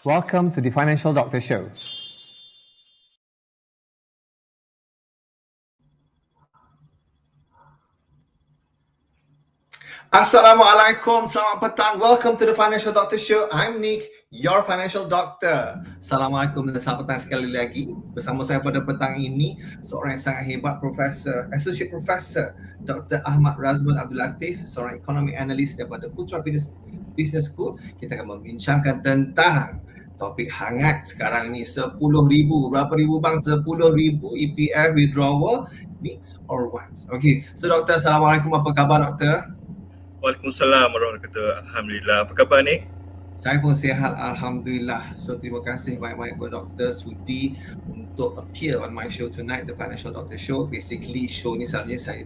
Welcome to the Financial Doctor Show. Assalamualaikum, selamat petang. Welcome to the Financial Doctor Show. I'm Nik, your financial doctor. Assalamualaikum dan selamat petang sekali lagi. Bersama saya pada petang ini, seorang yang sangat hebat, Profesor, Associate Professor Dr. Ahmed Razman Abdul Latiff, seorang ekonomi analis daripada Putra Business School. Kita akan membincangkan tentang topik hangat sekarang ni, 10,000. Berapa ribu bang? 10,000 EPF Withdrawal, needs or wants. Okay, so Doktor, Assalamualaikum. Apa khabar Doktor? Waalaikumsalam warahmatullahi wabarakatuh. Alhamdulillah. Apa khabar ni? Saya pun sihat, Alhamdulillah. So terima kasih banyak-banyak kepada Doktor sudi untuk appear on my show tonight, the Financial Doctor Show. Basically show ni saya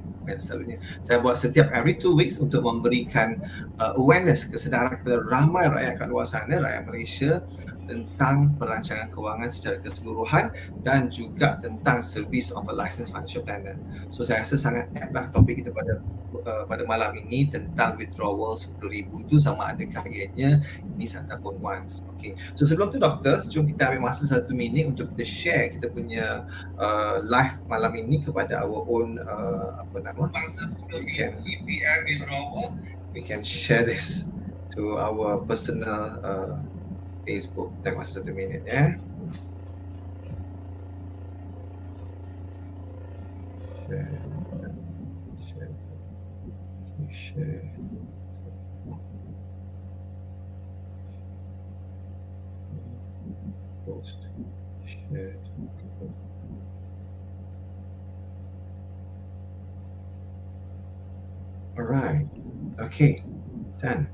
buat setiap every 2 weeks untuk memberikan awareness, kesedaran kepada ramai rakyat kat luar sana, rakyat Malaysia, tentang perancangan kewangan secara keseluruhan dan juga tentang service of a licensed financial planner. So saya rasa sangat apt lah topik kita pada malam ini tentang withdrawal 10,000 itu, sama adakah ianya needs ataupun wants. Okay. So sebelum tu Doktor, jom kita ambil masa 1 minit untuk kita share kita punya live malam ini kepada our own we can share this to our personal Facebook. Kita masa 1 minit ya. Share. Post. Share. Alright. Okay. Done.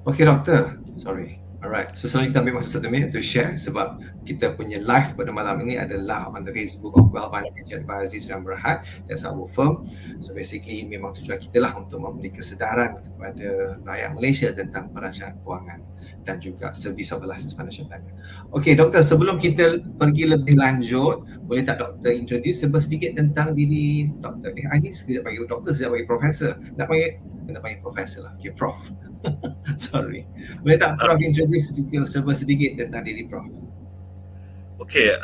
Okay, Doktor. Sorry. Alright, so selanjutnya kita ambil masa 1 minit untuk share sebab kita punya live pada malam ini adalah on the Facebook of Wealth Financial Advisors yang Berhad. That's our firm. So basically memang tujuan kita lah untuk memberi kesedaran kepada rakyat Malaysia tentang perancangan kewangan dan juga service of a licensed financial planner. Okay, Doktor, sebelum kita pergi lebih lanjut, boleh tak Doktor introduce sedikit tentang diri Doktor? Ini sekejap bagi Doktor, sekejap bagi Profesor. Nak panggil Profesor lah. Okay, Prof. Sorry. Boleh tak Prof introduce sedikit tentang diri Prof? Okay,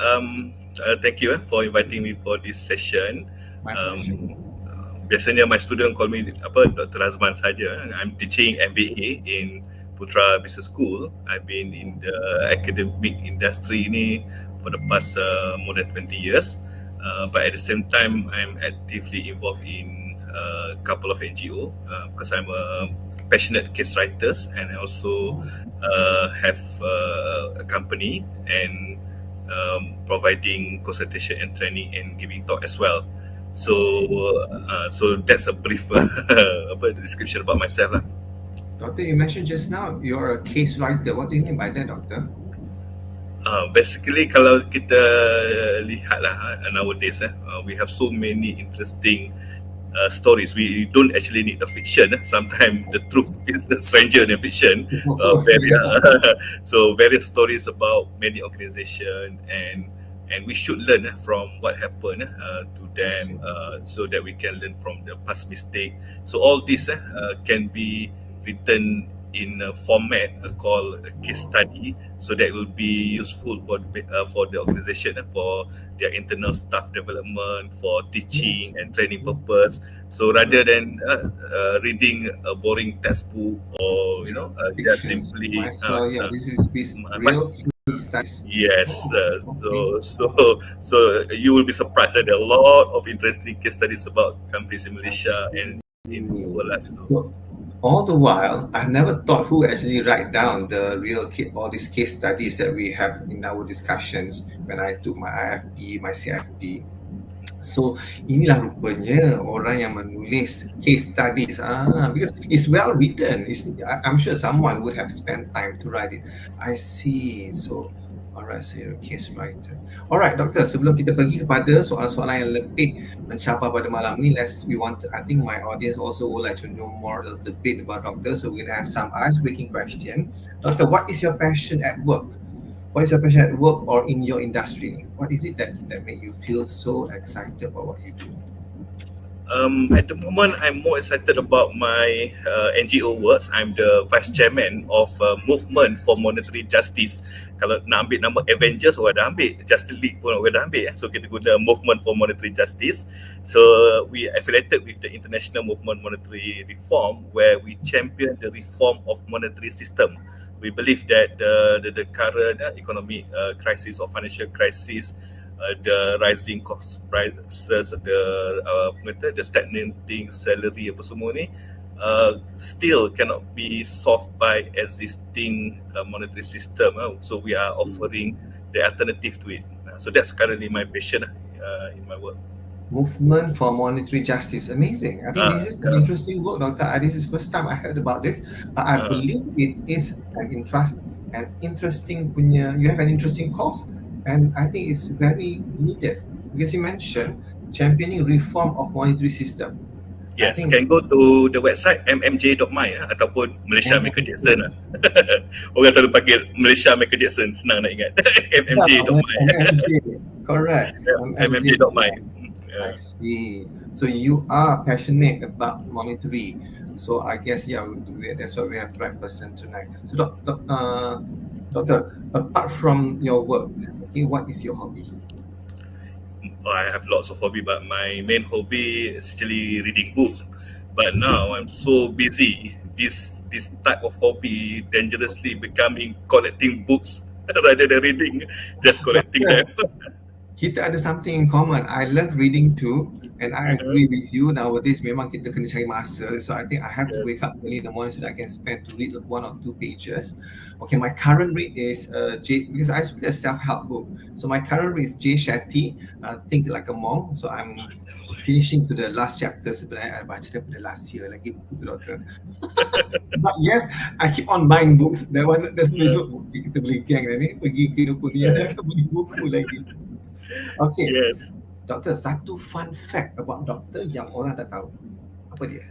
thank you for inviting me for this session. Biasanya my student call me Dr. Razman saja. I'm teaching MBA in Putra Business School. I've been in the academic industry ni for the past more than 20 years. But at the same time, I'm actively involved in a couple of NGO because I'm a passionate case writer and I also have a company and providing consultation and training and giving talk as well. So that's a brief description about myself lah. Doctor, you mentioned just now you're a case writer. What do you mean by that, Doctor? Basically, kalau kita lihat lah nowadays, we have so many interesting stories. We don't actually need the fiction. Sometimes the truth is the stranger than fiction. So various stories about many organizations and we should learn from what happened to them so that we can learn from the past mistake. So all this can be written in a format called a case study, so that will be useful for the organization and for their internal staff development, for teaching and training purpose. So rather than reading a boring textbook or just simply this is real case studies. Yes, so you will be surprised that there are a lot of interesting case studies about companies in Malaysia and in the world. So, all the while, I never thought who actually write down the real all these case studies that we have in our discussions when I took my IFP, my CFP. So inilah rupanya orang yang menulis case studies because it's well written. I'm sure someone would have spent time to write it. I see. So alright, so you're a case writer. Alright, Doktor, sebelum kita pergi kepada soalan-soalan yang lebih mencapai pada malam ni, I think my audience also would like to know more a little bit about Doctor. So we're going to have some ice-breaking question. Doctor, what is your passion at work? What is your passion at work or in your industry? What is it that make you feel so excited about what you do? At the moment, I'm more excited about my NGO works. I'm the vice chairman of Movement for Monetary Justice. Kalau nak ambil nama Avengers, orang dah ambil. Justice League pun orang dah ambil. So kita guna Movement for Monetary Justice. So we affiliated with the International Movement Monetary Reform, where we champion the reform of monetary system. We believe that the current economic crisis or financial crisis, the rising cost prices, the stagnating salary apa semua ni still cannot be solved by existing monetary system. So we are offering the alternative to it. So that's currently my passion in my work. Movement for Monetary Justice. Amazing. I think this is an interesting work, Dr. This is the first time I heard about this, but I believe it is an interesting punya, you have an interesting cause, and I think it's very needed because you mentioned championing reform of monetary system. Yes, can go to the website mmj.my ataupun Malaysia Michael Jackson. Orang selalu panggil Malaysia Michael Jackson, senang nak ingat. mmj.my. Correct. mmj.my. I see. So you are passionate about monetary. So I guess that's why we have the right person tonight. So Doctor, apart from your work, what is your hobby? I have lots of hobby, but my main hobby is actually reading books. But now I'm so busy. This type of hobby dangerously becoming collecting books rather than reading, just collecting them. Kita ada something in common. I love reading too, and I agree with you. Nowadays, memang kita kena cari masa. So I think I have to wake up early in the morning so that I can spend to read 1 or 2 pages. Okay, my current read is because I read a self-help book. So my current read is Jay Shetty, Think Like a Monk. So I'm finishing to the last chapter. Sebenarnya I baca daripada last year lagi buku tu, Doctor. But yes, I keep on buying books. There's buku kita beli geng ni pergi ke Dunia dan akan beli buku lagi. Okay, yes. Doktor, satu fun fact about doktor yang orang tak tahu. Apa dia?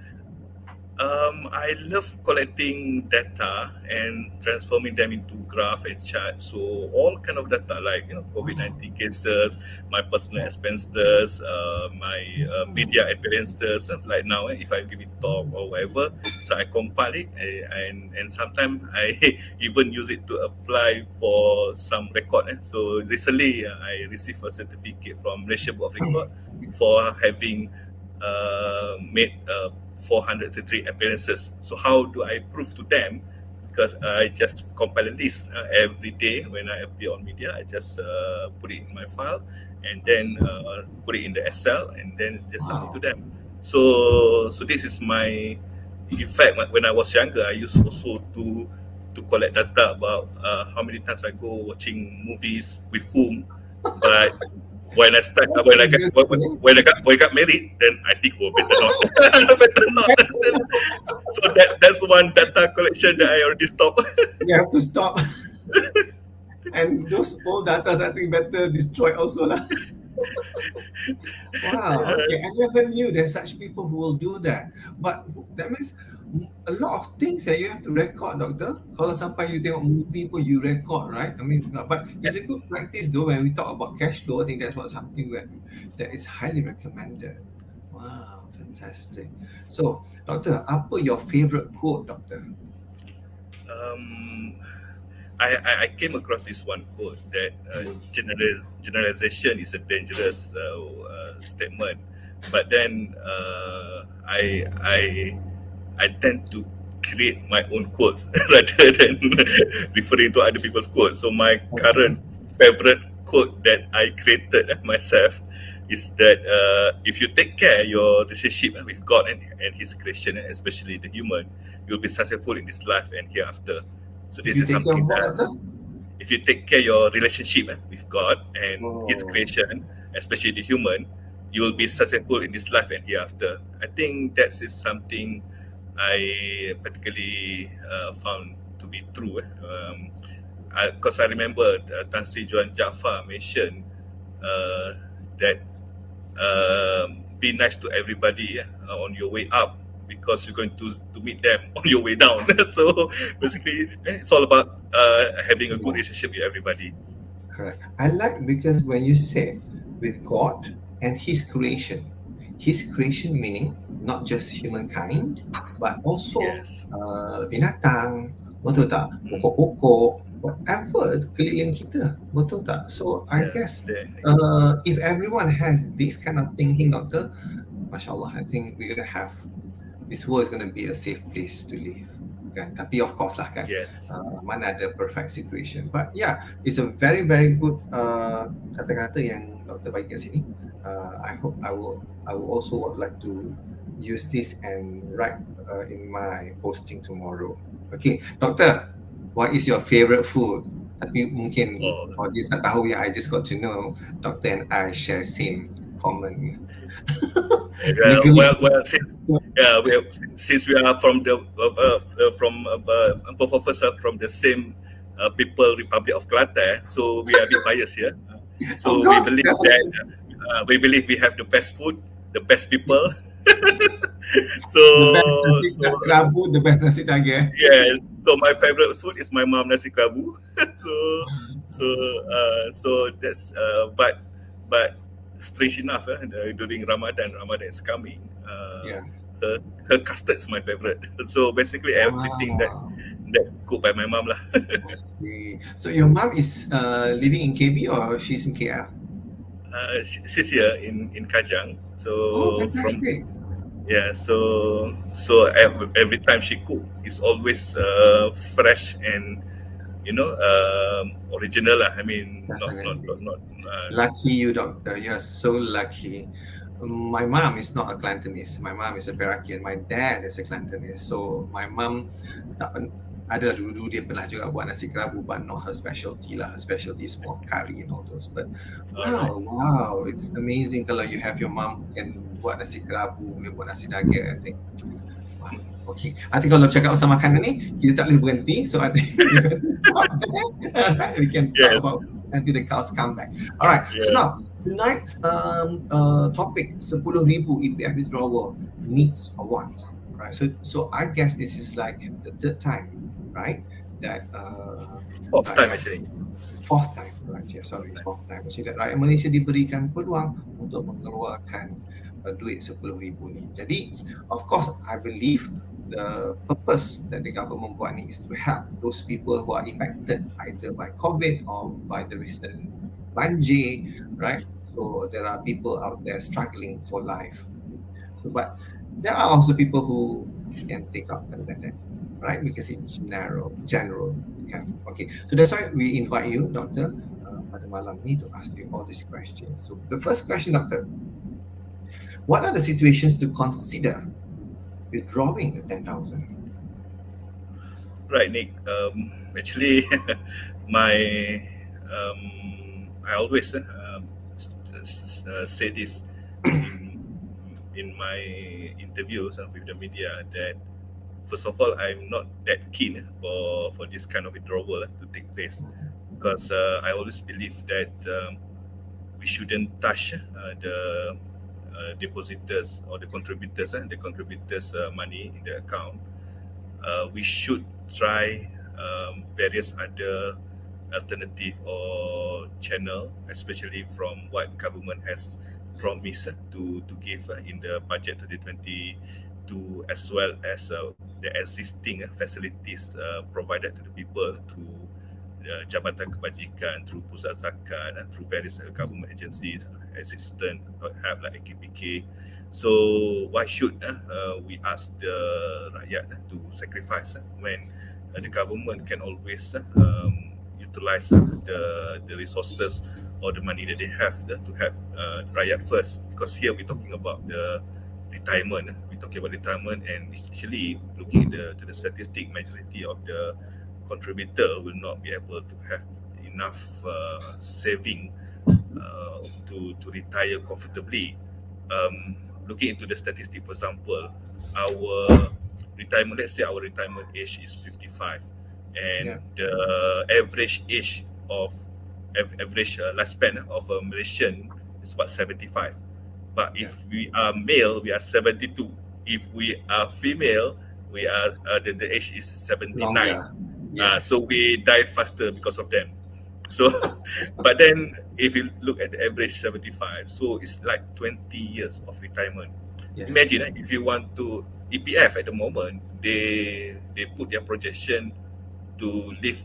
I love collecting data and transforming them into graph and chart. So all kind of data like COVID-19 cases, my personal expenses, my media appearances, stuff like now. If I'm giving talk or whatever, so I compile it and sometimes I even use it to apply for some record. So recently I received a certificate from Malaysia Board of Record for having made 403 appearances. So how do I prove to them? Because I just compile a list every day when I appear on media. I just put it in my file and then put it in the Excel and then just submit to them. So this is my. In fact, when I was younger, I used also to collect data about how many times I go watching movies with whom, but. When I got married, then I think better not. Better not. So that's one data collection that I already stopped. You have to stop. And those old data, I think better destroy also lah. Wow. Okay, I never knew there's such people who will do that. But that means a lot of things that you have to record, Doctor. Kalau sampai you tengok movie pun you record, right? I mean, but it's a good practice though. When we talk about cash flow, I think that's something that is highly recommended. Wow, fantastic. So, Doctor, apa your favorite quote, Doctor? I came across this one quote that generalization is a dangerous statement, but then I tend to create my own quotes rather than referring to other people's quotes. So my current favorite quote that I created myself is that if you take care your relationship with God and His creation, especially the human, you'll be successful in this life and hereafter. So this is something that if you take care your relationship with God and His creation, especially the human, you will be successful in this life and hereafter. I think that is something I particularly found to be true. Because I remember Tan Sri Juan Jaafar mentioned that be nice to everybody on your way up, because you're going to meet them on your way down. So basically, it's all about having a good relationship with everybody. Correct. I like because when you say with God and His creation, his creation meaning not just humankind but also Yes. binatang, betul tak? Pokok-pokok, whatever keliling kita, betul tak? So I guess if everyone has this kind of thinking, doctor, mashallah, I think we're gonna have this world is gonna be a safe place to live. Kan? Tapi of course lah kan, mana ada perfect situation. But yeah, it's a very very good kata-kata yang doktor bagi kat sini. I hope I will also would like to use this and write in my posting tomorrow. Okay, doctor, what is your favorite food? Tapi mungkin audience tak tahu ya, I just got to know doctor and I share same common. Since we are from the both of us are from the same People Republic of Kelantan, so we are a bit biased here. So we believe that we have the best food, the best people. So the best nasi kerabu, the best nasi daging. Yeah. So my favorite food is my mom nasi kerabu. So that's but strange enough, during Ramadan is coming. Her custard is my favorite. So basically everything that cooked by my mom lah. So your mom is living in KB or she's in KL? She's here in Kajang. So fantastic. So every time she cook, it's always fresh and original lah. I mean, not lucky you, doctor. You're so lucky. My mom is not a Kelantanese. My mom is a Perakian. My dad is a Kelantanese. So my mom ada dulu dia pernah juga buat nasi kerabu, but not her specialty lah. Her specialty is more curry and all those. But wow, it's amazing kalau you have your mom who can buat nasi kerabu, boleh buat nasi daging. I think wow. Okay, I think kalau cakap pasal makanan ni, kita tak boleh berhenti. So I think we can talk about until the cows come back. Alright, so now tonight's topic 10,000 EPF withdrawal needs or wants. Right, so I guess this is like the third time, right? That fourth time actually. Fourth time, right? Yeah, sorry, it's fourth time. Actually, that right, Malaysia diberikan peluang untuk mengeluarkan duit 10,000 ni. Jadi, of course, I believe the purpose that the government buat ni is to help those people who are impacted either by COVID or by the recent banjir, right? So there are people out there struggling for life. But there are also people who can take up and that, right? Because it's general. Okay, so that's why we invite you, doctor, pada malam ni to ask you all these questions. So the first question, doctor, what are the situations to consider withdrawing the 10,000? Right, Nick. Actually, I always say this in my interviews with the media that first of all, I'm not that keen for this kind of withdrawal to take place, because I always believe that we shouldn't touch the depositors or the contributors money in the account. We should try various other alternative or channel, especially from what government has promised to give in the budget 2022, as well as the existing facilities provided to the people through Jabatan Kebajikan, through Pusat Zakat, and through various government agencies, assistant help like AKPK. So why should we ask the rakyat to sacrifice when the government can always utilize the resources or the money that they have to help rakyat first? Because here we're talking about the retirement. We're talking about retirement, and actually looking at the statistic, majority of the contributor will not be able to have enough saving to retire comfortably. Looking into the statistic, for example, our retirement, let's say our retirement age is 55, and the average age of average lifespan of a Malaysian is about 75. But if we are male, we are 72. If we are female, we are the age is 79. So we die faster because of them. So, but then if you look at the average 75, so it's like 20 years of retirement. Yes. Imagine if you want to EPF at the moment, they put their projection to live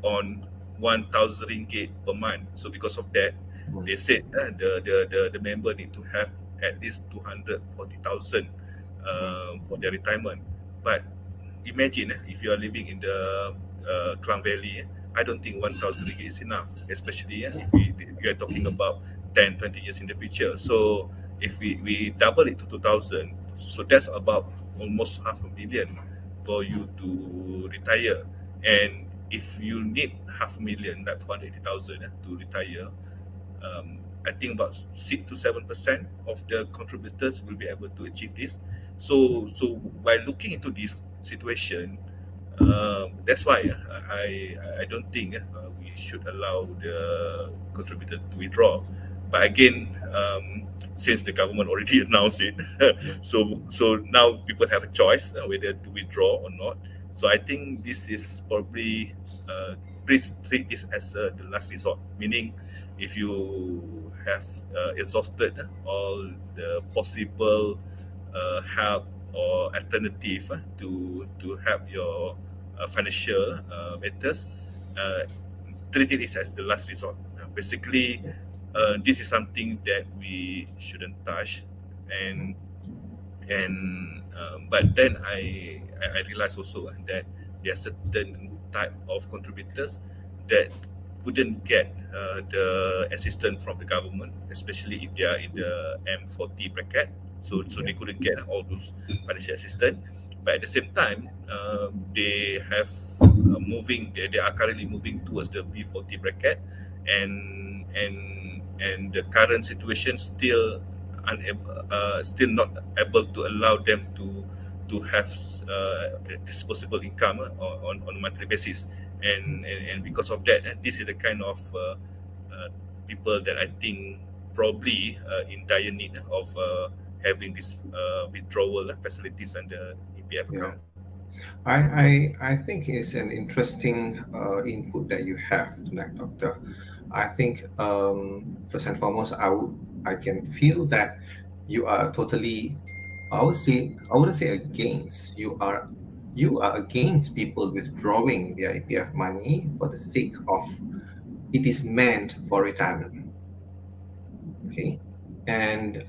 on 1,000 ringgit per month. So because of that, they said the member need to have at least 240,000 for their retirement. But imagine if you are living in the Klang Valley, I don't think 1,000 ringgit is enough, especially if we are talking about 10, 20 years in the future. So if we double it to 2,000, so that's about almost 500,000 for you to retire. And if you need 500,000, like 480,000 to retire, I think about 6 to 7% of the contributors will be able to achieve this. So by looking into this situation, that's why I don't think we should allow the contributor to withdraw. But again, since the government already announced it, so now people have a choice whether to withdraw or not. So I think this is probably please treat this as the last resort, meaning if you have exhausted all the possible help or alternative to help your financial matters, treat it as the last resort. Basically, this is something that we shouldn't touch, and but then I realized also that there are certain type of contributors that couldn't get the assistance from the government, especially if they are in the M40 bracket. So they couldn't get all those financial assistance. But at the same time, they have they are currently moving towards the B40 bracket, and the current situation still not able to allow them to have disposable income on a monthly basis, and because of that, this is the kind of people that I think probably in dire need of having this withdrawal facilities under EPF account. I think it's an interesting input that you have tonight, Doctor. I think first and foremost, I can feel that you are totally, I wouldn't say against. You are against people withdrawing their EPF money for the sake of it is meant for retirement. Okay, and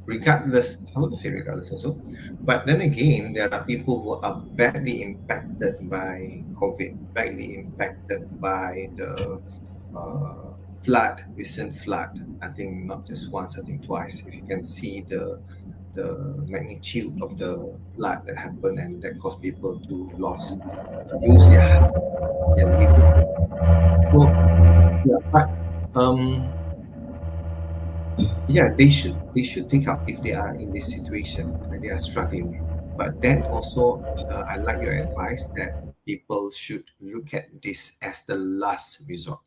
regardless, I wouldn't say regardless also, but then again, there are people who are badly impacted by COVID, badly impacted by the recent flood. I think not just once, I think twice. If you can see the magnitude of the flood that happened and that caused people to lose their livelihood. So yeah, but they should take out if they are in this situation and they are struggling. But then also, I like your advice that people should look at this as the last resort.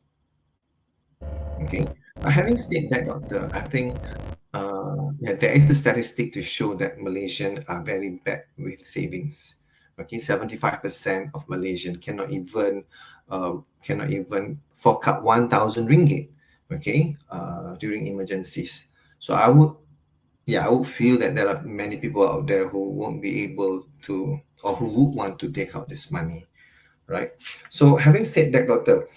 Okay. Having said that, Doctor, I think there is the statistic to show that Malaysians are very bad with savings. Okay, 75% of Malaysians cannot even fork out 1,000 ringgit. Okay, during emergencies. So I would feel that there are many people out there who won't be able to, or who would want to take out this money, right? So having said that, Doctor,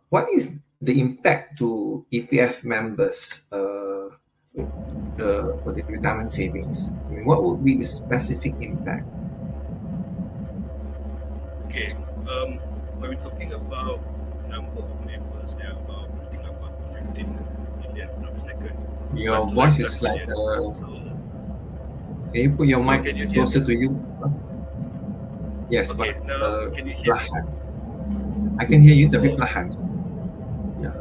what is the impact to EPF members for the retirement savings? I mean, what would be the specific impact? Okay, when we're talking about number of members, there are about 15 million, if I'm not mistaken. Your voice is like, can you put your mic closer to you? Yes, okay, but now can you hear me? I can hear you, tapi perlahan. Yeah,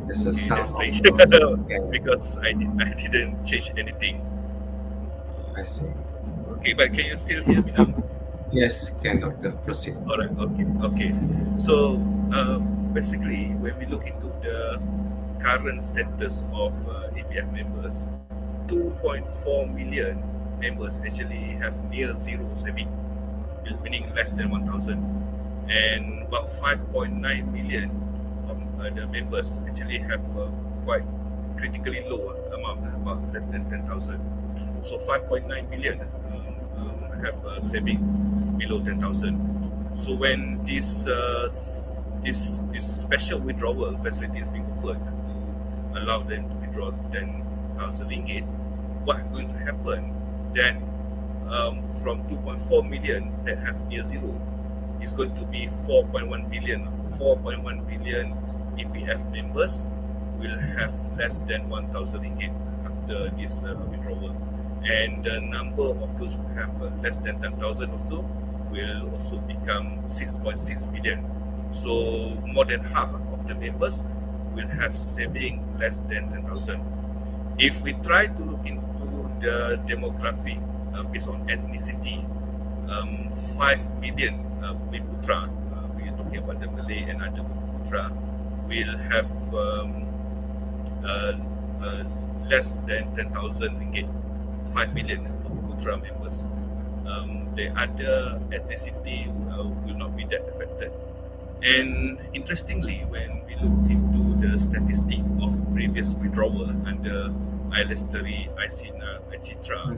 there's a sound. That's strange. Because I didn't change anything. I see. Okay, but can you still hear me now? Yes, can, Doctor. Proceed. All right. Okay. So basically, when we look into the current status of EPF members, 2.4 million members actually have near zero saving, meaning less than 1,000. and about 5.9 million of the members actually have quite critically low amount, about less than 10,000. So 5.9 million have a saving below 10,000. So when this special withdrawal facility is being offered to allow them to withdraw 10,000 ringgit, what is going to happen that from 2.4 million that have near zero is going to be 4.1 million. 4.1 million EPF members will have less than 1,000 ringgit after this withdrawal. And the number of those who have less than 10,000 also will also become 6.6 million. So more than half of the members will have saving less than 10,000. If we try to look into the demographic based on ethnicity, 5 million Putra, we are talking about the Malay and other Putra, will have less than 10,000 ringgit. 5 million Putra members. The other ethnicity will not be that affected. And interestingly, when we look into the statistic of previous withdrawal under ILS 3, ICINA, etc.,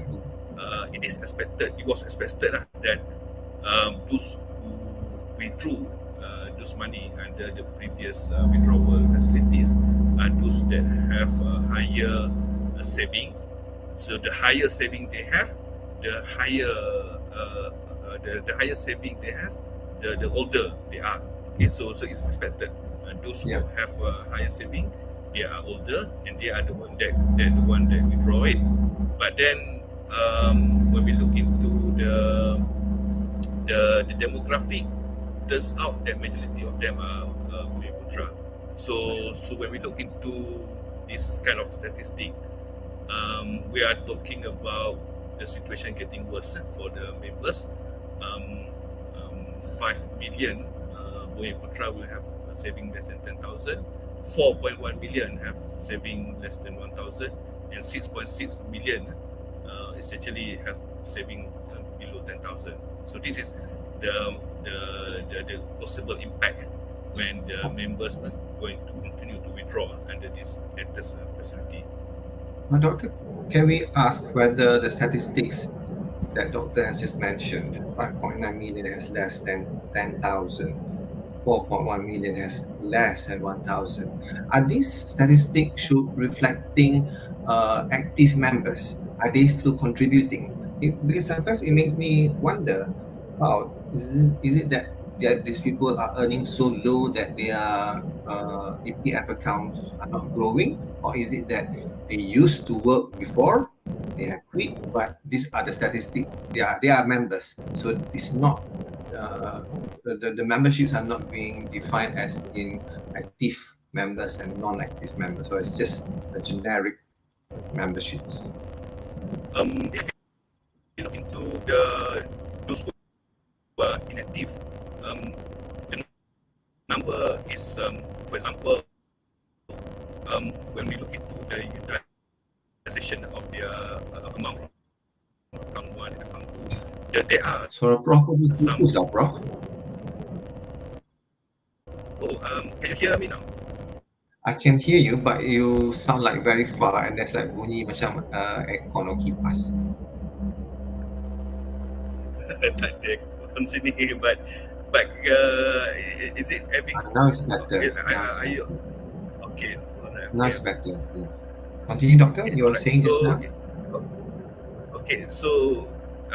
it was expected that those who withdrew those money under the previous withdrawal facilities are those that have higher savings. So the higher saving they have, the higher the higher saving they have, the older they are. Okay, so it's expected those who have higher saving, they are older and they are the one that withdraw it. But then when we look into the demographic, turns out that majority of them are Putra. So when we look into this kind of statistic, we are talking about the situation getting worse for the members. 5 million Putra will have saving less than 10,000. 4.1 million have saving less than 1,000, and 6.6 million is actually have saving below 10,000. So this is the possible impact when the members are going to continue to withdraw under this latest facility. Now, Doctor, can we ask whether the statistics that Doctor has just mentioned, 5.9 million has less than 10,000, 4.1 million has less than 1,000, are these statistics reflecting active members? Are they still contributing? Because sometimes it makes me wonder, wow, is it that these people are earning so low that their EPF accounts are not growing? Or is it that they used to work before, they have quit, but these are the statistics, they are members. So it's not, the memberships are not being defined as in active members and non-active members. So it's just a generic memberships. If you look into those who are inactive, the number is, for example, when we look into the utilization of their amount from account 1 and account 2, there are so Prof, some... Prof? Can you hear me now? I can hear you, but you sound like very far, and there's like bunyi macam aircon or kipas. Tak ada aircon sini, but is it having? Now it's better. Okay. Now it's better. Yeah. Continue, Doctor. You were saying just now. Okay, so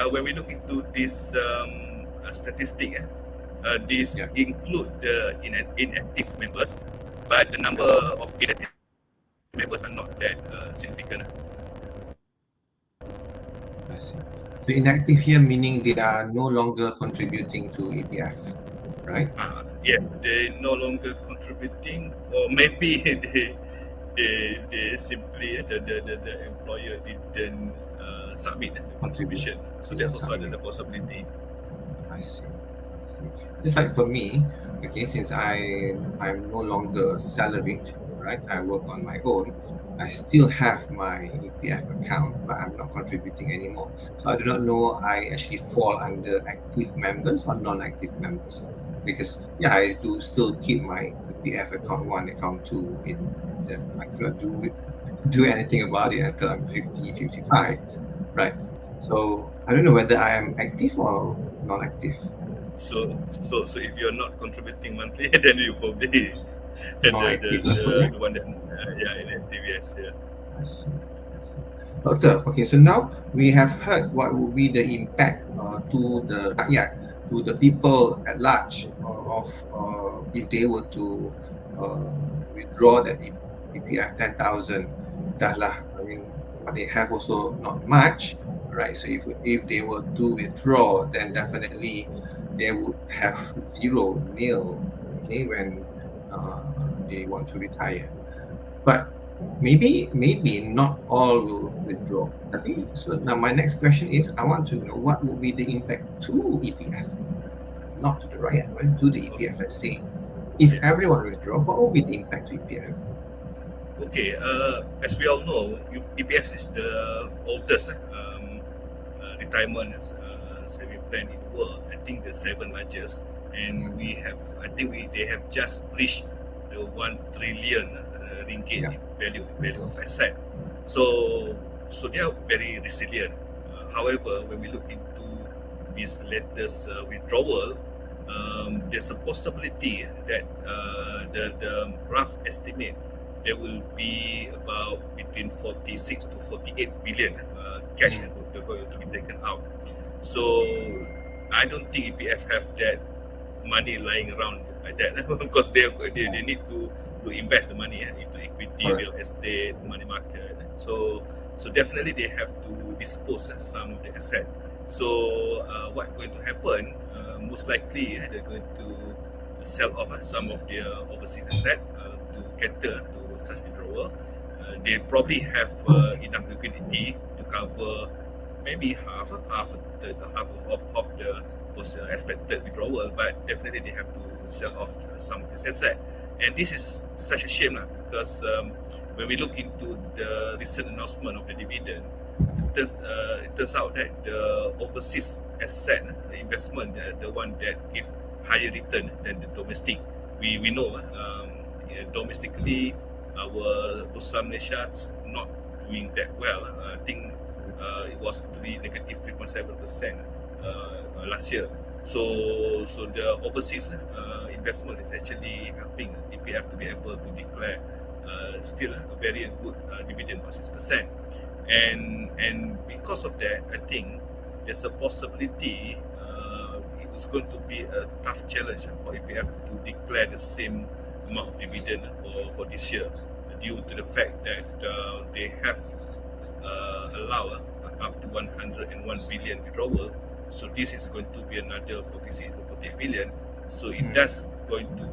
when we look into this statistic, this include the inactive members, but the number of inactive members are not that significant. I see. So inactive here meaning they are no longer contributing to EPF, right? Yes, they no longer contributing, or maybe they simply the employer didn't submit the contribution. So that's also the possibility. I see. Just like for me, okay, since I'm no longer salaried, right? I work on my own. I still have my EPF account, but I'm not contributing anymore. So I do not know I actually fall under active members or non-active members. because I do still keep my EPF account 1, account 2 in them. I cannot do anything about it until I'm 50, 55, right? So I don't know whether I am active or non-active. So if you're not contributing monthly, then you probably the one that inactive, yes, yeah. I see. Doctor, okay, so now we have heard what will be the impact to the rakyat, to the people at large of if they were to withdraw that EPF 10,000. Dah, I mean, what they have also not much, right? So if they were to withdraw, then definitely they would have nil, okay, when they want to retire. But maybe not all will withdraw. So now my next question is, I want to know what will be the impact to EPF, not to the rakyat, but to the EPF. Let's say, if everyone withdraw, what will be the impact to EPF? Okay, as we all know, EPF is the oldest retirement saving plan in the world. I think the 7th largest, and they have just breached the 1 trillion ringgit in value of asset. So they are very resilient. However, when we look into this latest withdrawal, there's a possibility that the rough estimate, there will be about between 46 to 48 billion cash that going to be taken out. So I don't think EPF have that money lying around like that because they need to invest the money into equity, real estate, money market. So definitely they have to dispose of some of the asset. So what's going to happen? Most likely they're going to sell off some of their overseas asset to cater to such withdrawal. They probably have enough liquidity to cover maybe half of the expected withdrawal, but definitely they have to sell off some of this asset. And this is such a shame because when we look into the recent announcement of the dividend, it turns out that the overseas asset investment, the one that gives higher return than the domestic. We know domestically our Bursa Malaysia is not doing that well. I think it was negative 3.7% last year. So the overseas investment is actually helping EPF to be able to declare still a very good dividend of 6%. And because of that, I think there's a possibility it's going to be a tough challenge for EPF to declare the same amount of dividend for this year, due to the fact that they have allowed up to 101 billion withdrawal. So this is going to be another 46 to 48 billion. So it does going to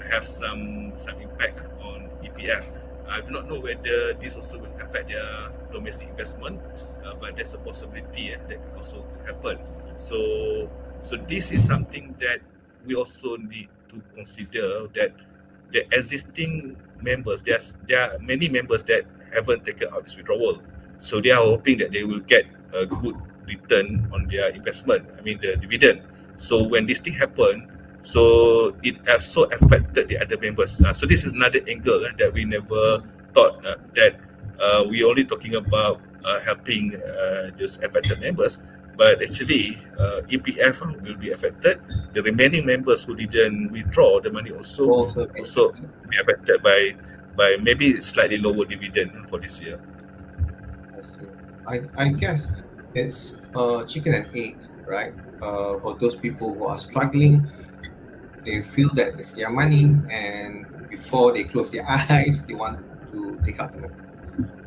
have some impact on EPF. I do not know whether this also will affect their domestic investment, but there's a possibility that could also happen. So this is something that we also need to consider, that the existing members, there are many members that haven't taken out this withdrawal. So they are hoping that they will get a good return on their investment, I mean the dividend. So when this thing happen, so it also affected the other members. So this is another angle that we never thought that we only talking about helping those affected members, but actually EPF will be affected. The remaining members who didn't withdraw the money also be affected by maybe slightly lower dividend for this year. I guess it's chicken and egg, right? For those people who are struggling, they feel that it's their money, and before they close their eyes, they want to take out the money.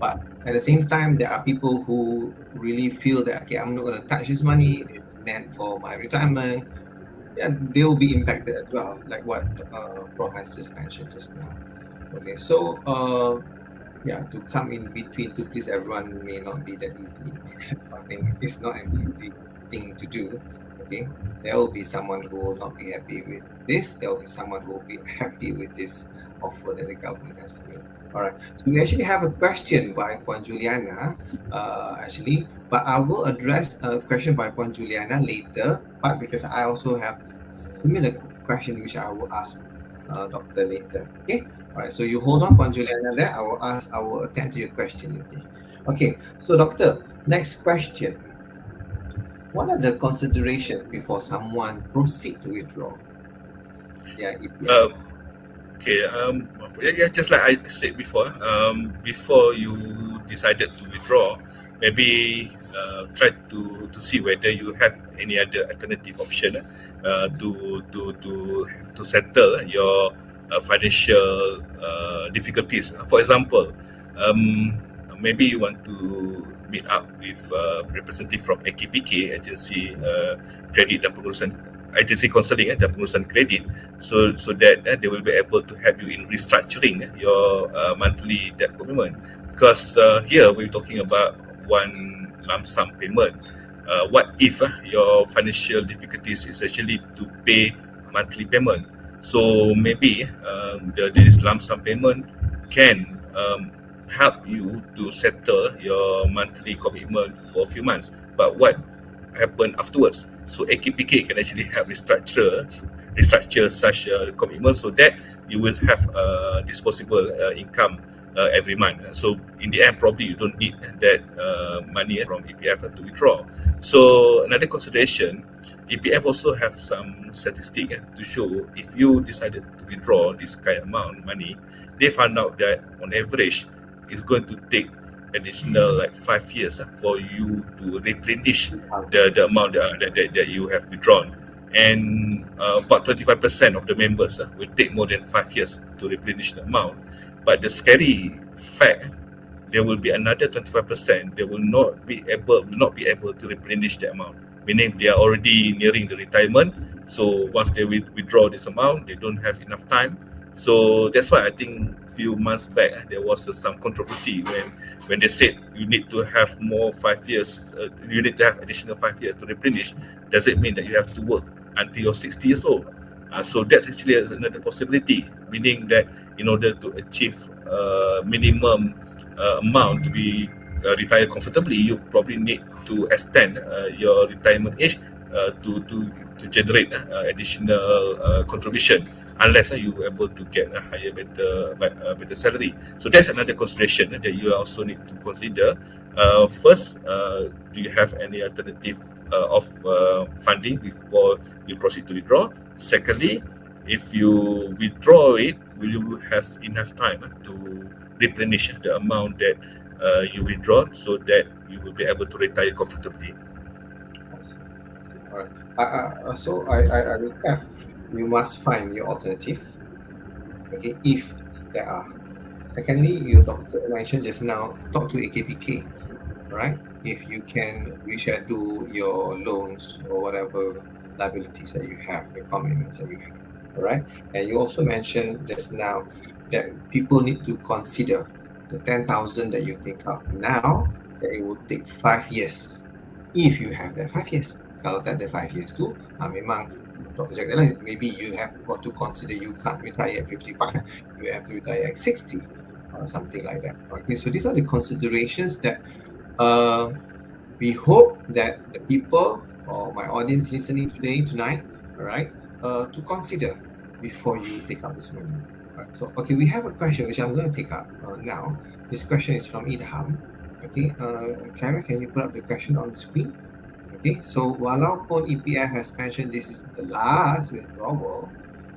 But at the same time, there are people who really feel that, okay, I'm not going to touch this money, it's meant for my retirement. Yeah, they will be impacted as well, like what Prof has just mentioned just now. Okay, so to come in between to please everyone may not be that easy. I think it's not an easy thing to do. Okay, there will be someone who will not be happy with this. There will be someone who will be happy with this offer that the government has made. All right. So we actually have a question by Puan Juliana, but I will address a question by Puan Juliana later. But because I also have similar question which I will ask Doctor later. Okay. All right. So you hold on, Puan Juliana. There, I will attend to your question. Okay. So Doctor, next question. What are the considerations before someone proceed to withdraw? Yeah. Just like I said before, before you decided to withdraw, maybe try to see whether you have any other alternative option to settle your financial difficulties. For example, maybe you want to meet up with representative from AKPK, agency credit dan pengurusan agency counselling dan pengurusan kredit, so that they will be able to help you in restructuring your monthly debt commitment, because here we're talking about one lump sum payment. What if your financial difficulties is actually to pay monthly payment? So maybe this lump sum payment can help you to settle your monthly commitment for a few months. But what happen afterwards? So AKPK can actually help restructure such commitment, so that you will have disposable income every month. So in the end, probably you don't need that money from EPF to withdraw. So another consideration, EPF also have some statistic to show if you decided to withdraw this kind of amount money, they found out that on average it's going to take additional like 5 years for you to replenish the amount that you have withdrawn, and about 25% of the members will take more than 5 years to replenish the amount. But the scary fact, there will be another 25% they will not be able to replenish the amount, meaning they are already nearing the retirement. So once they withdraw this amount, they don't have enough time. So that's why I think a few months back there was some controversy when they said you need to have more 5 years, you need to have additional 5 years to replenish. Does it mean that you have to work until you're 60 years old? So that's actually another possibility, meaning that in order to achieve minimum amount to be retired comfortably, you probably need to extend your retirement age to generate additional contribution, unless you are able to get a higher, better salary. So that's another consideration that you also need to consider. First, do you have any alternative of funding before you proceed to withdraw? Secondly, if you withdraw it, will you have enough time to replenish the amount that you withdraw, so that you will be able to retire comfortably? All right. So I recap. You must find your alternative. Okay, if there are. Secondly, you doctor mentioned just now, talk to AKPK. Right? If you can reschedule your loans or whatever liabilities that you have, the commitments that you have. All right. And you also mentioned just now that people need to consider the 10,000 that you take out now, that it will take 5 years. If you have that 5 years. Kalau tak ada 5 years tu, memang Dr. Jack, maybe you have got to consider you can't retire at 55, you have to retire at 60 or something like that. Okay, so these are the considerations that we hope that the people or my audience listening tonight, all right, to consider before you take out this money. Right. So, okay, we have a question which I'm going to take up now. This question is from Idham. Okay, Kara, can you put up the question on the screen? Okay, so walaupun EPF has mentioned this is the last withdrawal,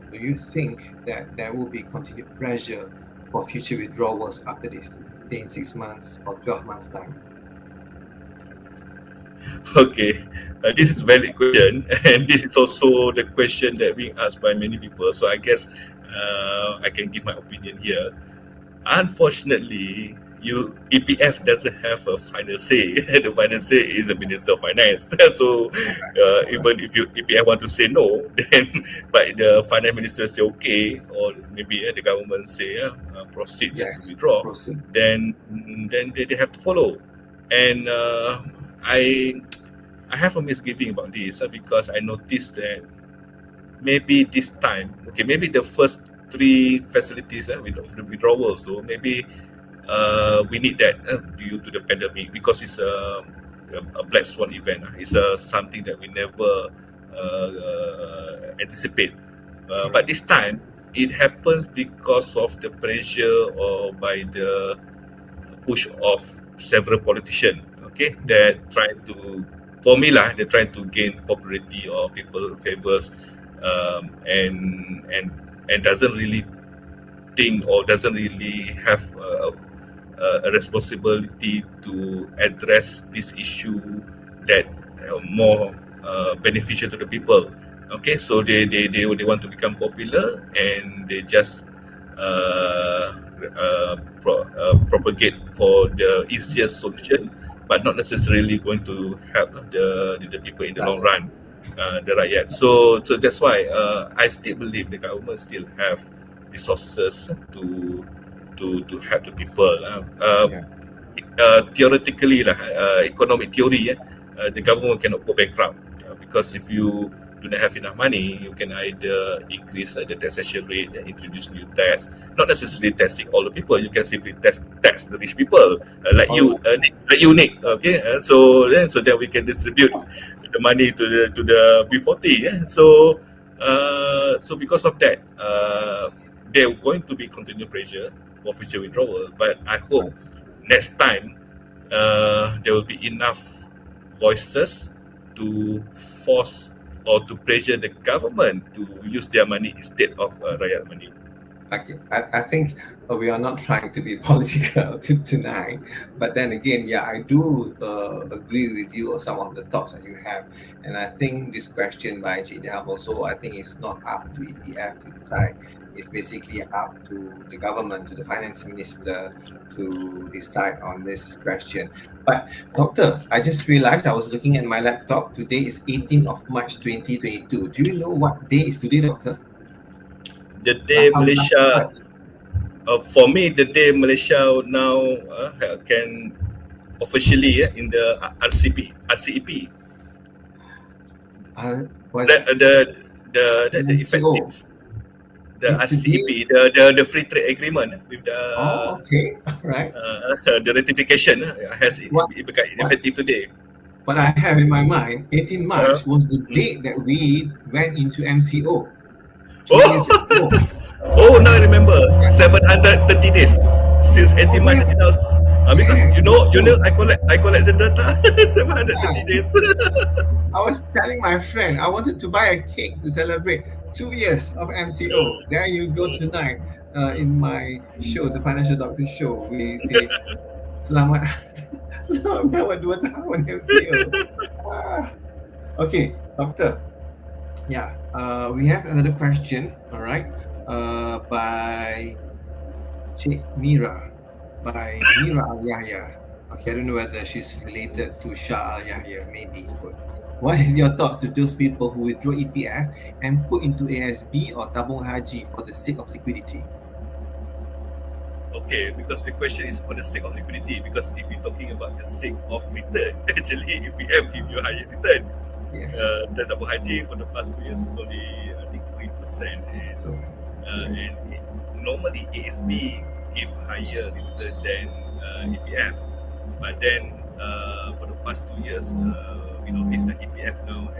do you think that there will be continued pressure for future withdrawals after this, say in 6 months or 12 months time? Okay, this is a valid question, and this is also the question that being asked by many people. So I guess I can give my opinion here. Unfortunately, EPF doesn't have a final say. The final say is the Minister of Finance. So even if EPF want to say no, then but the Finance Minister say okay, or maybe the government say proceed to withdraw, then they have to follow. And I have a misgiving about this because I noticed that maybe this time, okay, maybe the first 3 facilities with the withdrawal, so maybe we need that due to the pandemic, because it's a black swan event. It's something that we never anticipate. But this time, it happens because of the pressure or by the push of several politicians, okay, that trying to, for me lah, they're trying to gain popularity or people favors, and doesn't really think or doesn't really have a responsibility to address this issue that more beneficial to the people. Okay, so they want to become popular and they just propagate for the easiest solution, but not necessarily going to help the people in the long run, the rakyat. So that's why I still believe the government still have resources to help the people. Theoretically, economic theory, the government cannot go bankrupt because if you do not have enough money, you can either increase the taxation rate, introduce new tax, not necessarily taxing all the people. You can simply tax the rich people, like you, Nik. Okay, so then we can distribute the money to the B40. So because of that, there going to be continued pressure for future withdrawal. But I hope next time there will be enough voices to force or to pressure the government to use their money instead of rakyat money. Okay, I think we are not trying to be political tonight, but then again, yeah, I do agree with you on some of the thoughts that you have, and I think this question by Cik Diham also, I think it's not up to EPF to decide. It's basically up to the government, to the finance minister to decide on this question. But Doctor, I just realized I was looking at my laptop. Today is 18th of March 2022. Do you know what day is today, Doctor? The day Malaysia, for me, the day Malaysia now can officially in the RCEP. The effective. The RCEP, the free trade agreement with the okay, right. The ratification has become effective today. What I have in my mind, 18 March was the date that we went into MCO. Now I remember 730 days since 18 March 2000. Because you know, I collect the data. 730 days. I was telling my friend I wanted to buy a cake to celebrate 2 years of MCO. There you go tonight. In my show, the Financial Doctor Show, we say selamat lewat 2 tahun MCO. Okay, Doctor. Yeah, we have another question. All right, by Cik Mira, by Mira Al Yahya. Okay, I don't know whether she's related to Shah Al Yahya, maybe. But what is your thoughts to those people who withdraw EPF and put into ASB or tabung haji for the sake of liquidity? Okay, because the question is for the sake of liquidity. Because if you're talking about the sake of return, actually EPF give you higher return. Yes. The tabung haji for the past 2 years is only I think 3%, and normally ASB give higher return than EPF. But then for the past 2 years, we noticed that EPF now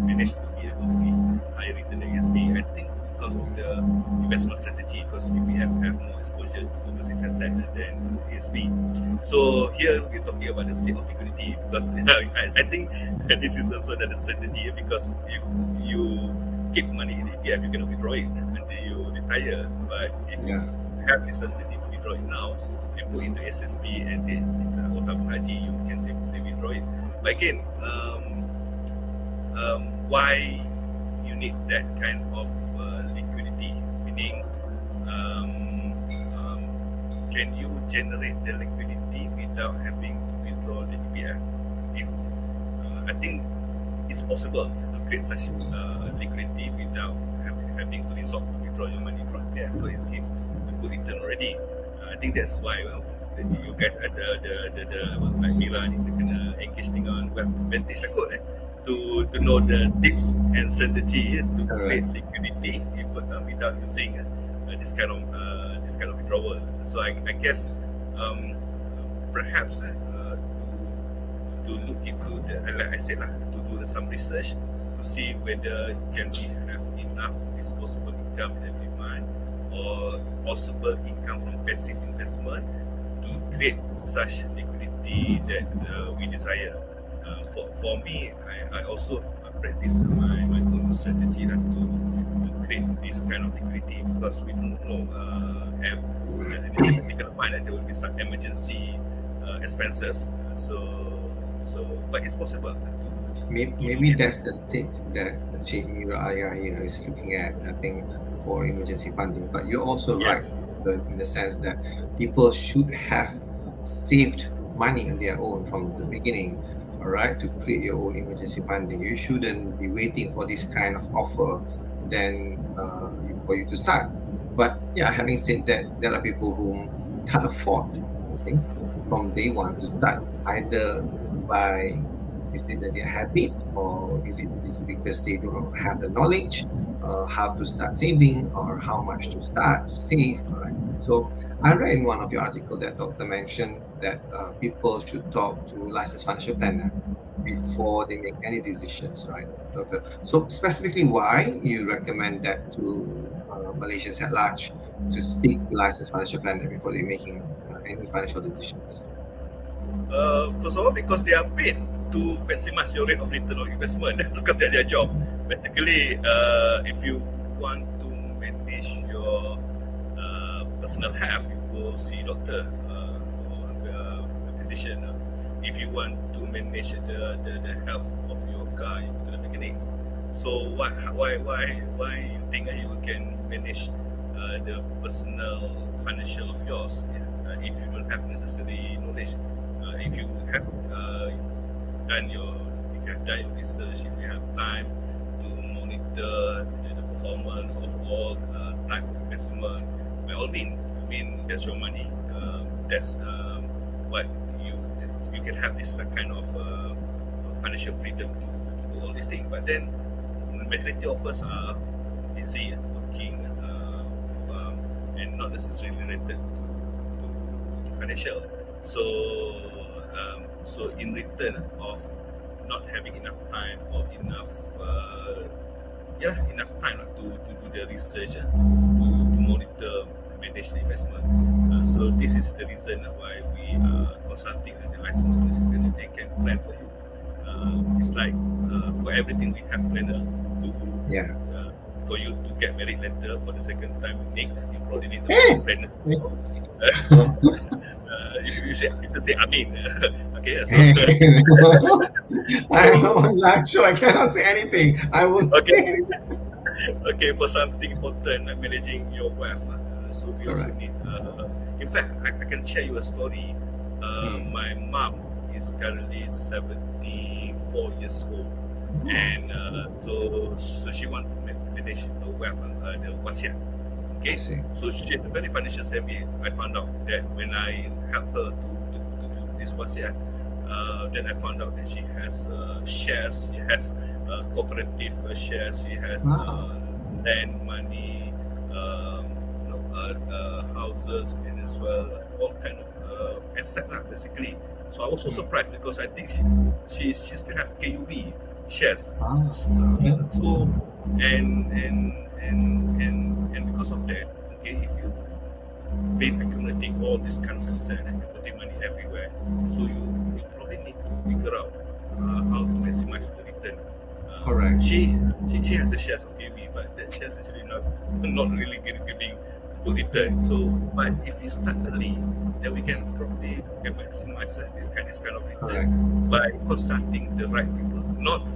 managed to be able to give higher return than ASB. I think because of the investment strategy, because EPF have more exposure to overseas asset than ASB. So here we're talking about the sake of liquidity, because I think this is also another strategy, because if you keep money in EPF, you cannot withdraw it until you retire. But if you have this facility to withdraw it now and put into SSB and take tabung haji, you can simply withdraw it. But again, why you need that kind of liquidity? Meaning, can you generate the liquidity without having to withdraw the EPF? If I think it's possible to create such liquidity without having to resort to withdraw your money from EPF, because it's give a good return already. I think that's why you guys ada like Mira ni kena engage dengan web advantage lah kot to know the tips and strategy to create liquidity without using this kind of withdrawal. So I guess perhaps to look into the, like I said lah, to do some research to see whether can we have enough enough disposable income every month or possible income from passive investment to create such liquidity that we desire. For me, I also practice my own strategy to create this kind of liquidity, because we don't know there will be some emergency expenses. But it's possible. Maybe that's the thing that Cik Mira Ayah here is looking at, I think, for emergency funding. But you're also right in the sense that people should have saved money on their own from the beginning, all right, to create your own emergency funding. You shouldn't be waiting for this kind of offer for you to start. But yeah, having said that, there are people who can't afford, from day one to start, either by is it that they're habit, or is it because they don't have the knowledge how to start saving or how much to start to save, right? So I read in one of your articles that Doctor mentioned that people should talk to licensed financial planner before they make any decisions, right, Doctor? So specifically, why you recommend that to Malaysians at large to speak to licensed financial planner before they're making any financial decisions? First of all, because they are paid to maximize your rate of return on investment because that's their job. Basically, if you want to manage your personal health, you go see a doctor or a physician. If you want to manage the health of your car, you go to the mechanics. So why you think you can manage the personal financial of yours if you don't have necessary knowledge? If you have done your research, if you have time to monitor the performance of all type of investment, by all means, I mean, that's your money. That's what you can have this kind of financial freedom to do all these things. But then, the majority of us are busy working and not necessarily related to financial. So in return of not having enough time or enough time to do the research, to monitor, manage the investment. So this is the reason why we are consulting the licensed financial planner. They can plan for you. It's like for everything we have planner to for you to get married later for the second time, Nik, you probably need a planner. You say Amin. Okay, so I'm not sure. I cannot say anything. I won't say anything. Okay, for something important like managing your wealth, so we also need. In fact, I can share you a story. My mom is currently 74 years old, and so she wants to manage her wealth, the wasiat. Okay, so she's very financial savvy. I found out that when I helped her to do this wasiat, then I found out that she has shares, she has cooperative shares, she has land, money, houses, and as well all kind of assets basically. So I was so surprised because I think she still have KUB shares. So and because of that, okay, if you been accumulating all this kind of asset and you putting money everywhere, so you probably need to figure out how to maximize the return. Correct. She has the shares of KB, but that shares is really not really giving good return. So, but if we start early, then we can probably maximize this kind of return by consulting the right people, not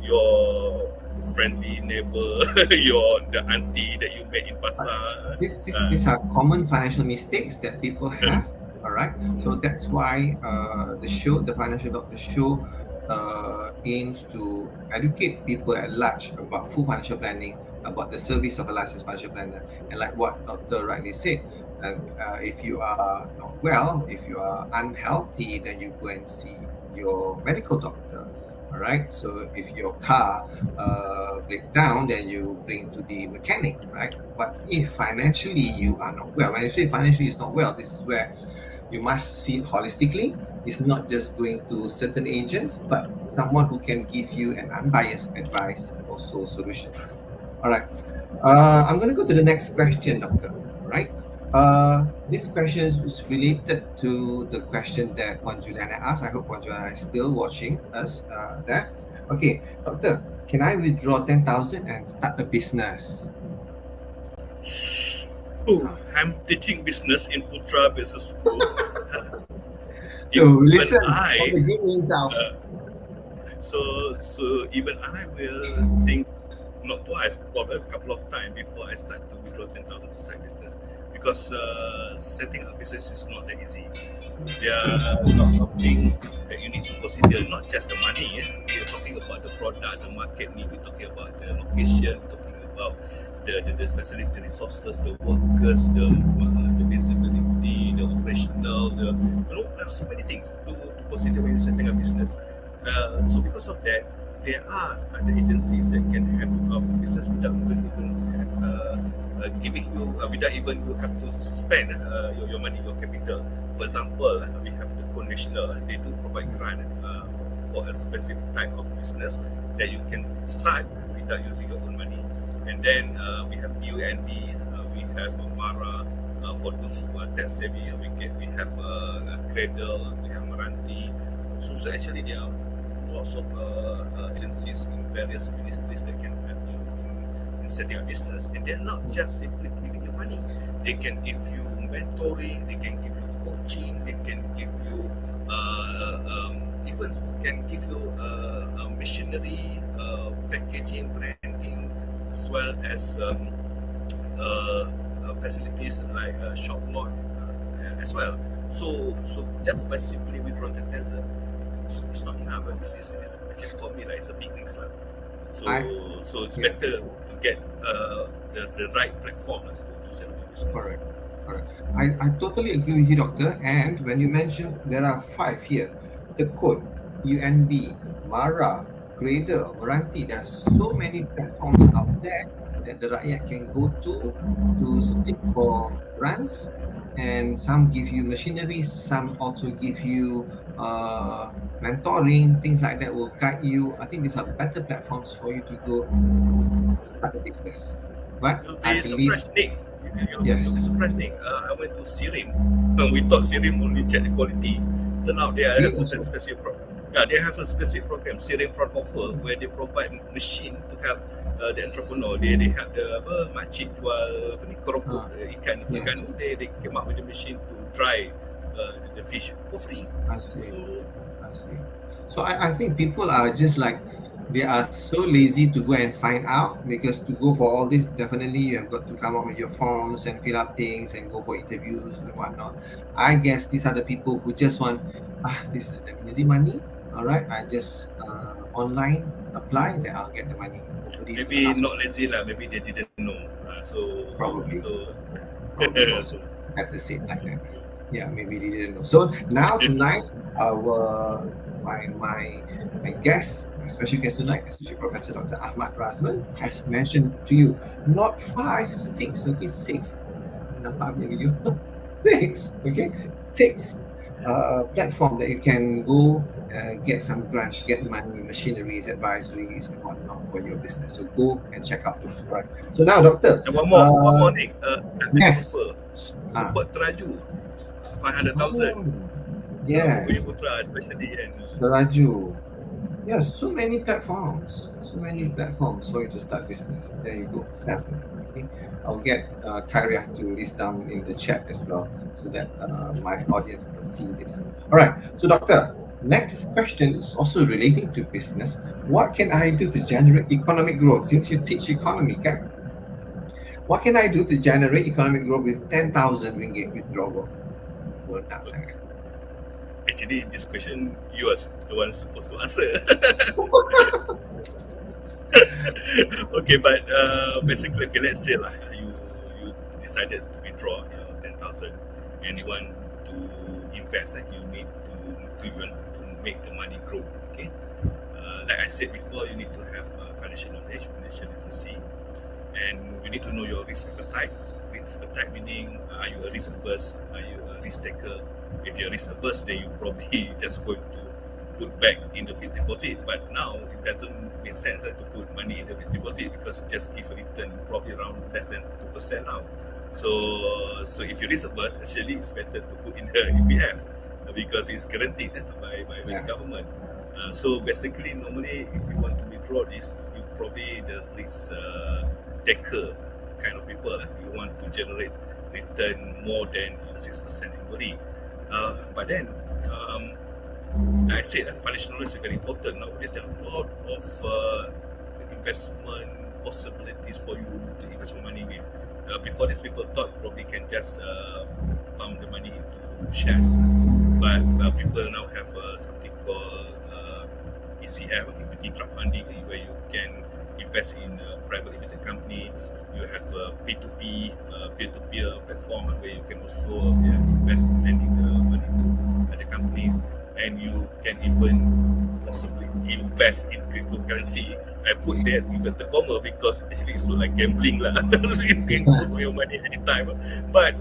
your friendly neighbor, the auntie that you met in pasar. These are common financial mistakes that people have. All right, so that's why the Financial Doctor Show aims to educate people at large about full financial planning, about the service of a licensed financial planner, and like what Dr. rightly said. And if you are not well, if you are unhealthy, then you go and see your medical doctor. All right. So if your car breaks down, then you bring to the mechanic, right? But if financially you are not well, when I say financially is not well, this is where you must see it holistically. It's not just going to certain agents, but someone who can give you an unbiased advice and also solutions. All right. I'm going to go to the next question, Doctor. All right. This question is related to the question that Puan Juliana asked. I hope Puan Juliana is still watching us there. Okay, Doctor, can I withdraw 10,000 and start a business? Oh, I'm teaching business in Putra Business School. So listen, I, for the good means out. So even I will think not twice, probably a couple of times before I start to withdraw 10,000 to side business, because setting up business is not that easy. There are lots of things that you need to consider, not just the money. We're talking about the product, the market need. We're talking about the location. We're talking about the facility resources, the workers, the visibility, the operational. There's so many things to consider when you're setting up business. So because of that, there are other agencies that can help you out with business without even giving you, without even you have to spend your money, your capital. For example, we have the National. They do provide grant for a specific type of business that you can start without using your own money. And then we have UNB, we have Mara. For those who are tech savvy, we have Cradle, we have Meranti. So actually there are lots of agencies in various ministries that can help you in setting up business. And they're not just simply giving you money. They can give you mentoring, they can give you coaching, they can give you even can give you machinery, packaging, branding, as well as facilities like shop lot as well. So just by simply withdrawing 10,000, it's not enough, but it's actually for me like it's a big thing. So it's better to get the right platform to set up a business. Correct. I totally agree with you, Doctor. And when you mentioned there are 5 here, the code, UNB, Mara, Cradle, Meranti, there are so many platforms out there that the rakyat can go to seek for grants. And some give you machineries, some also give you mentoring, things like that will guide you. I think these are better platforms for you to go start a business. But I believe You'll be surprised, Nik. I went to Sirim. We thought Sirim only check the quality. Turn out they have a specific program. Yeah, they have a specific program, Sirim Fraunhofer, where they provide machine to help the entrepreneur. They have the makcik jual keropok ikan. They came up with a machine to dry the fish for free. I see. So I think people are just like, they are so lazy to go and find out, because to go for all this, definitely you have got to come up with your forms and fill up things and go for interviews and whatnot. I guess these are the people who just want, this is an easy money. All right, I just online apply, then I'll get the money. Maybe not lazy lah. Maybe they didn't know. Probably. So also at the same time. Yeah, maybe they didn't know. So now tonight, my guest, my special guest tonight, Associate Professor Dr. Ahmed Razman, has mentioned to you not 5, 6, okay, 6. Nampak video? 6, okay, 6 platform that you can go get some grants, get money, machineries, advisories, and whatnot for your business. So go and check out those. Right. So now, Doctor. One more, Nik. Yes. Buat teraju 500,000. Yeah. Putra especially. The Raju. Yeah, so many platforms for you to start business. There you go, 7. Okay, I'll get Karya to list down in the chat as well, so that my audience can see this. All right, so Doctor, next question is also relating to business. What can I do to generate economic growth? Since you teach economy, kan? What can I do to generate economic growth with 10,000 ringgit withdrawal? Actually, this question you are the one supposed to answer. Okay, but basically, okay, let's say you decided to withdraw 10,000 and you want to invest, you need to make the money grow. Okay, like I said before, you need to have financial knowledge, financial literacy, and you need to know your risk appetite. Risk appetite meaning, are you a risk averse? Are you a risk taker? If you're risk averse, then you probably just going to put back in the fixed deposit. But now it doesn't makes sense to put money in the fixed deposit because it just gives a return probably around less than 2% now. So if you're risk averse, actually it's better to put in the EPF because it's guaranteed by the government. So basically, normally if you want to withdraw this, you probably the risk taker kind of people. You want to generate return more than 6% annually. But then, I said that financial knowledge is very important. Nowadays, there are a lot of investment possibilities for you to invest your money with. Before this, people thought probably can just pump the money into shares. But people now have something called ECF, equity crowdfunding, where you can invest in a private limited company. You have a P2P, peer-to-peer platform where you can also invest in lending the money to other companies. And you can even possibly invest in cryptocurrency. I put that inverted comma because actually it's not like gambling lah. So you can lose your money anytime. But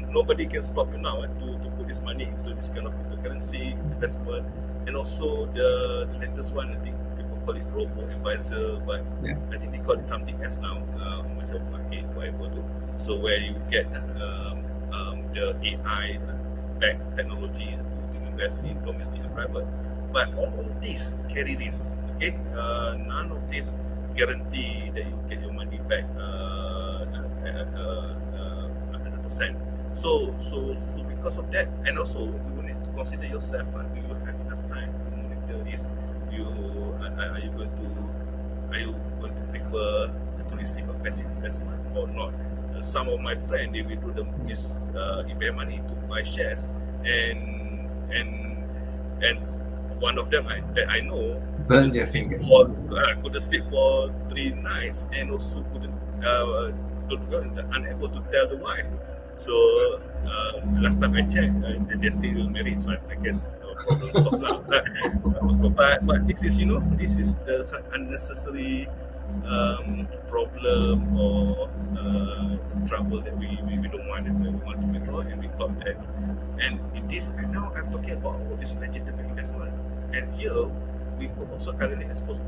nobody can stop you now to put this money into this kind of cryptocurrency investment. And also the latest one, I think people call it robo-advisor, but I think they call it something else now. Macam whatever tu. So where you get the AI back technology invest in domestic and private, but all of these carry risk. Okay, none of this guarantee that you get your money back 100%. So because of that, and also you will need to consider yourself. Do you have enough time to monitor this? Are you going to prefer to receive a passive investment or not? Some of my friends, they withdraw this EPF money to buy shares, and one of them that I know couldn't sleep for 3 nights, and also unable to tell the wife. So last time I checked, they're still married, so I guess problem solved now. But this is the unnecessary problem or trouble that we don't want, and we want to withdraw, and we thought that. And in this, and now I'm talking about all this legitimate investment, and here we also currently exposed to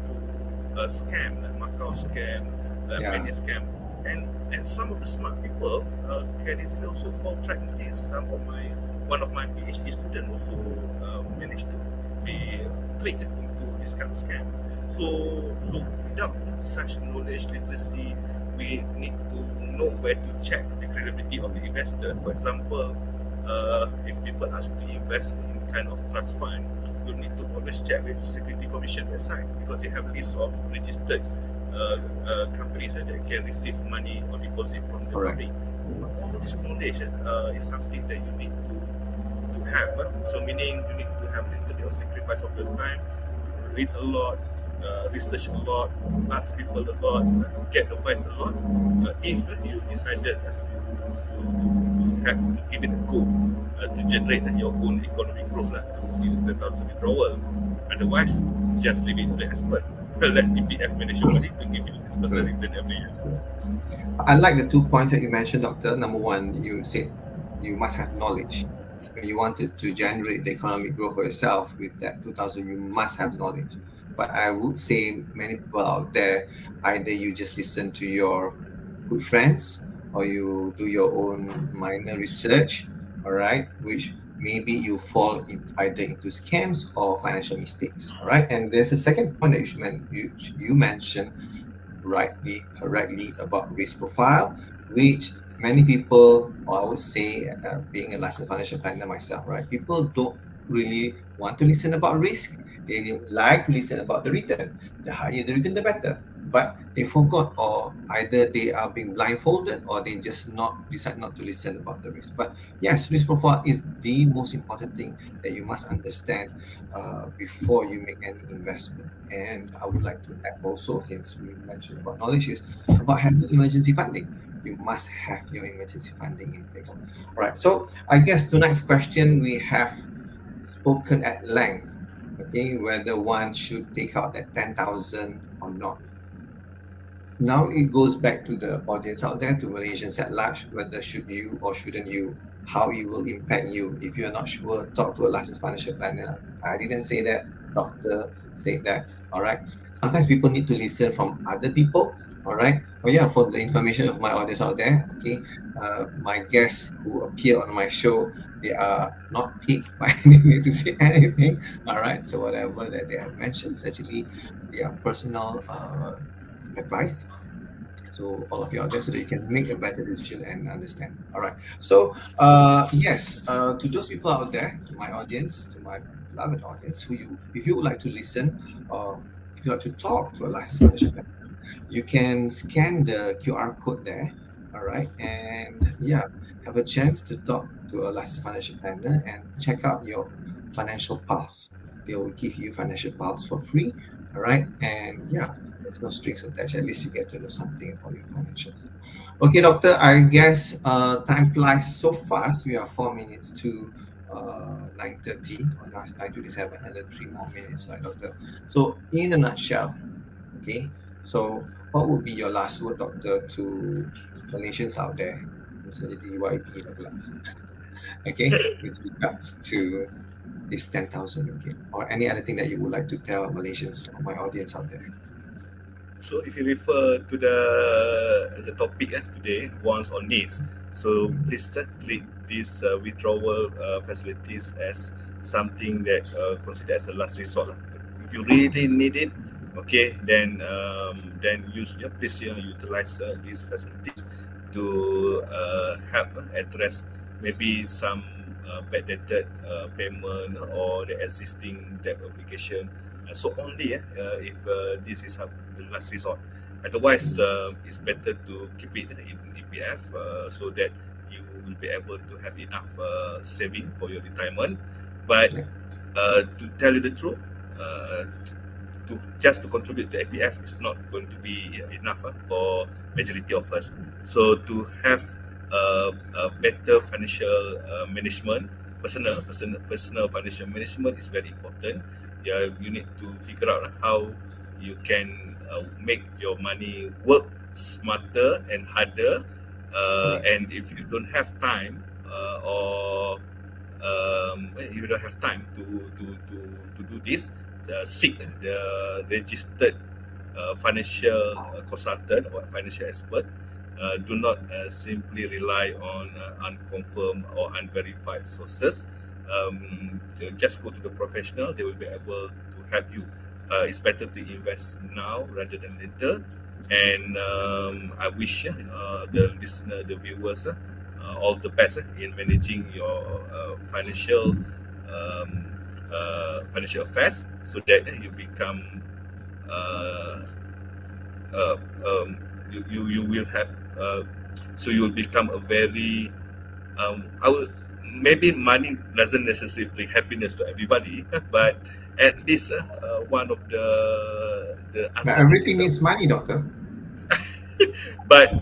scam, like Macau scam, many scam, and some of the smart people can easily also fall track into this. One of my PhD students also managed to be tricked into this kind of scam. So without such knowledge literacy, we need to know where to check the credibility of the investor. For example, if people ask you to invest in kind of trust fund, you need to always check with Security Commission website because they have a list of registered companies that can receive money or deposit from the public. All this knowledge is something that you need to have. So meaning you need to have a little bit of sacrifice of your time, read a lot, research a lot, ask people a lot, get advice a lot. If you decided to have to give it a go to generate your own economic growth through this 10,000 withdrawal. Otherwise, just leave it to the expert. Let EPF manage your money to give you this percent return every year. I like the 2 points that you mentioned, Doctor. Number one, you said you must have knowledge. When you wanted to generate the economic growth for yourself with that 2,000, you must have knowledge. But I would say many people out there, either you just listen to your good friends or you do your own minor research, all right, which maybe you fall either into scams or financial mistakes, all right? And there's a second point that you mentioned correctly about risk profile, which many people, or I would say, being a licensed financial planner myself, right? People don't really want to listen about risk. They like to listen about the return. The higher the return, the better. But they forgot, or either they are being blindfolded, or they just decide not to listen about the risk. But yes, risk profile is the most important thing that you must understand before you make any investment. And I would like to add also, since we mentioned about knowledge, is about having emergency funding. You must have your emergency funding in place. All right. So I guess tonight's question, we have spoken at length, okay, whether one should take out that 10,000 or not. Now it goes back to the audience out there, to Malaysians at large, whether should you or shouldn't you, how it will impact you. If you're not sure, talk to a licensed financial planner. I didn't say that doctor said that. All right. Sometimes people need to listen from other people. All right. Oh yeah, for the information of my audience out there, okay, my guests who appear on my show, they are not paid by me to say anything. All right. So whatever that they have mentioned is actually their personal advice. So all of you out there, so that you can make a better decision and understand. All right. So yes, to those people out there, to my audience, to my beloved audience, if you would like to listen, or if you like to talk to a licensed financial planner, you can scan the QR code there. All right, and yeah, have a chance to talk to a licensed financial planner and check out your financial pulse. They will give you financial pulse for free. All right, and yeah, there's no strings attached. At least you get to know something about your financials. Okay, doctor, I guess time flies so fast. We are 4 minutes to 9:30 or now it's 9:27, and then 3 more minutes, right, doctor? So in a nutshell, okay, so what would be your last word, doctor, to Malaysians out there? Misalnya di YB lah pula. Okay, with regards to this 10,000 ringgit, or any other thing that you would like to tell Malaysians or my audience out there. So if you refer to the topic today, wants or needs, so please treat these withdrawal facilities as something that considered as a last resort. If you really need it, okay, then please utilize these facilities to help address maybe some backdated payment or the existing debt obligation. So only if this is the last resort. Otherwise, it's better to keep it in EPF so that you will be able to have enough saving for your retirement. But to tell you the truth, to contribute to EPF is not going to be enough for majority of us. So to have a better financial management, personal financial management is very important. You need to figure out how you can make your money work smarter and harder. And if you don't have time if you don't have time to do this, seek the registered financial consultant or financial expert. Do not simply rely on unconfirmed or unverified sources. Just go to the professional. They will be able to help you. It's better to invest now rather than later. And I wish the listener, the viewers, all the best in managing your financial affairs, so that you become you will have so you will become a very maybe money doesn't necessarily bring happiness to everybody, but at least one of the everything needs money, doctor. But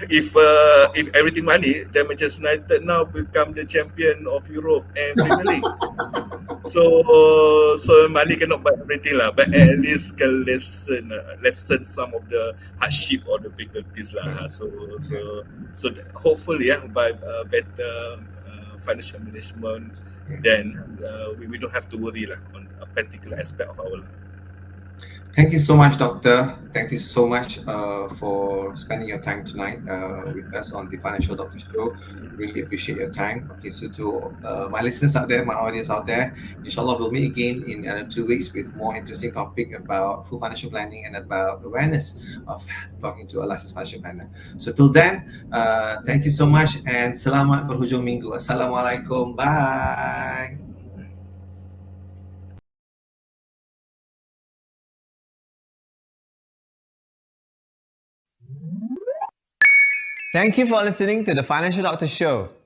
if everything money, then Manchester United now become the champion of Europe and Premier League. So money cannot buy everything lah, but at least can lessen some of the hardship or difficulties lah. So hopefully by better financial management, then we don't have to worry lah on a particular aspect of our life. Thank you so much, Doctor. Thank you so much for spending your time tonight with us on the Financial Doctor Show. Really appreciate your time. Okay, so to my listeners out there, my audience out there, inshallah we'll meet again in 2 weeks with more interesting topic about full financial planning and about awareness of talking to a licensed financial planner. So till then, thank you so much and selamat berhujung minggu. Assalamualaikum. Bye. Thank you for listening to the Financial Doctor Show.